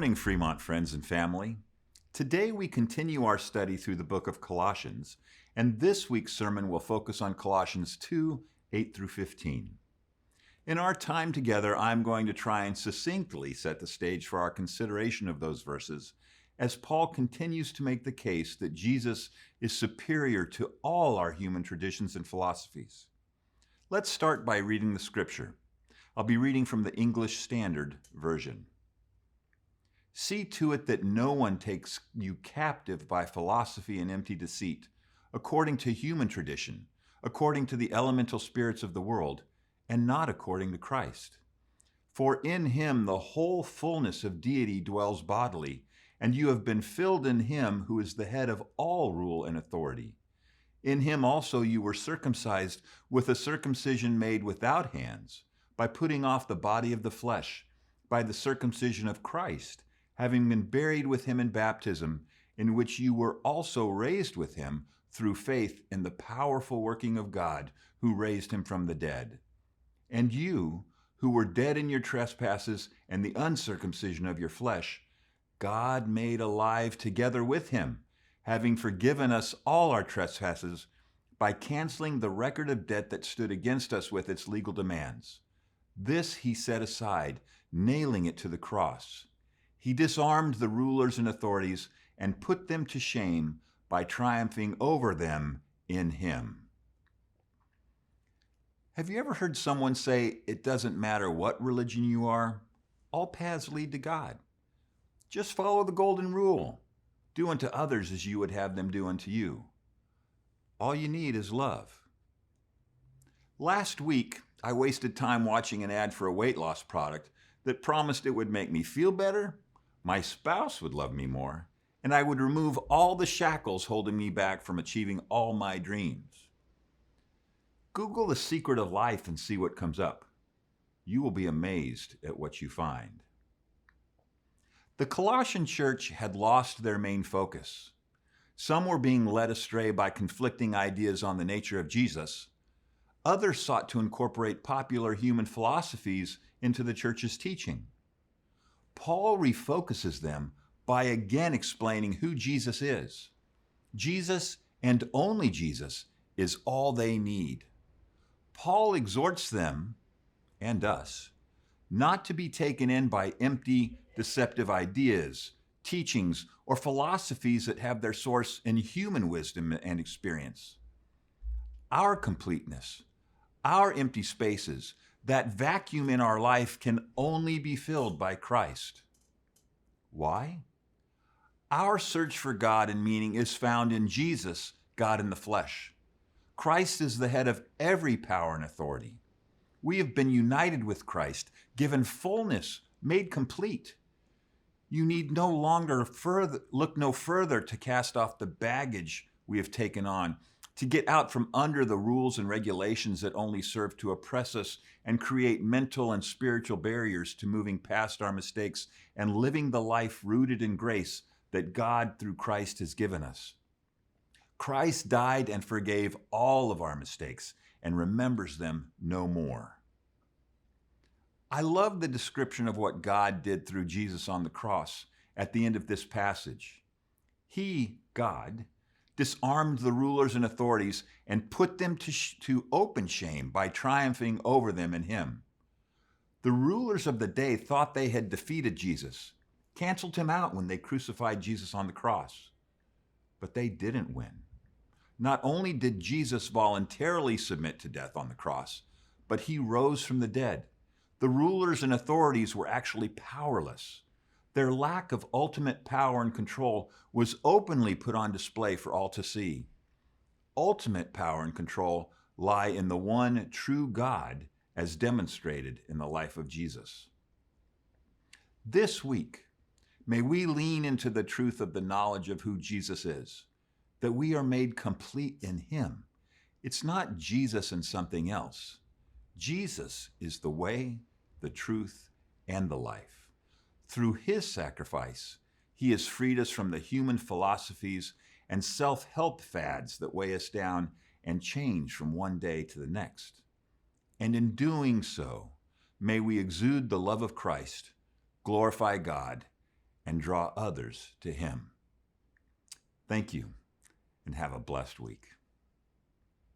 morning, Fremont friends and family. Today we continue our study through the book of Colossians, and this week's sermon will focus on Colossians 2, 8 through 15. In our time together, I'm going to try and succinctly set the stage for our consideration of those verses, as Paul continues to make the case that Jesus is superior to all our human traditions and philosophies. Let's start by reading the scripture. I'll be reading from the English Standard Version. See to it that no one takes you captive by philosophy and empty deceit, according to human tradition, according to the elemental spirits of the world, and not according to Christ. For in him the whole fullness of deity dwells bodily, and you have been filled in him who is the head of all rule and authority. In him also you were circumcised with a circumcision made without hands, by putting off the body of the flesh, by the circumcision of Christ, having been buried with him in baptism, in which you were also raised with him through faith in the powerful working of God, who raised him from the dead. And you, who were dead in your trespasses and the uncircumcision of your flesh, God made alive together with him, having forgiven us all our trespasses by canceling the record of debt that stood against us with its legal demands. This he set aside, nailing it to the cross. He disarmed the rulers and authorities and put them to shame by triumphing over them in him. Have you ever heard someone say, it doesn't matter what religion you are, all paths lead to God? Just follow the golden rule. Do unto others as you would have them do unto you. All you need is love. Last week, I wasted time watching an ad for a weight loss product that promised it would make me feel better, my spouse would love me more, and I would remove all the shackles holding me back from achieving all my dreams. Google the secret of life and see what comes up. You will be amazed at what you find. The Colossian church had lost their main focus. Some were being led astray by conflicting ideas on the nature of Jesus. Others sought to incorporate popular human philosophies into the church's teaching. Paul refocuses them by again explaining who Jesus is. Jesus, and only Jesus, is all they need. Paul exhorts them, and us, not to be taken in by empty, deceptive ideas, teachings, or philosophies that have their source in human wisdom and experience. Our completeness, our empty spaces, that vacuum in our life can only be filled by Christ. Why? Our search for God and meaning is found in Jesus, God in the flesh. Christ is the head of every power and authority. We have been united with Christ, given fullness, made complete. You need look no further to cast off the baggage we have taken on, to get out from under the rules and regulations that only serve to oppress us and create mental and spiritual barriers to moving past our mistakes and living the life rooted in grace that God through Christ has given us. Christ died and forgave all of our mistakes and remembers them no more. I love the description of what God did through Jesus on the cross at the end of this passage. He, God, disarmed the rulers and authorities and put them to open shame by triumphing over them in him. The rulers of the day thought they had defeated Jesus, canceled him out when they crucified Jesus on the cross. But they didn't win. Not only did Jesus voluntarily submit to death on the cross, but he rose from the dead. The rulers and authorities were actually powerless. Their lack of ultimate power and control was openly put on display for all to see. Ultimate power and control lie in the one true God, as demonstrated in the life of Jesus. This week, may we lean into the truth of the knowledge of who Jesus is, that we are made complete in him. It's not Jesus and something else. Jesus is the way, the truth, and the life. Through his sacrifice, he has freed us from the human philosophies and self-help fads that weigh us down and change from one day to the next. And in doing so, may we exude the love of Christ, glorify God, and draw others to Him. Thank you, and have a blessed week.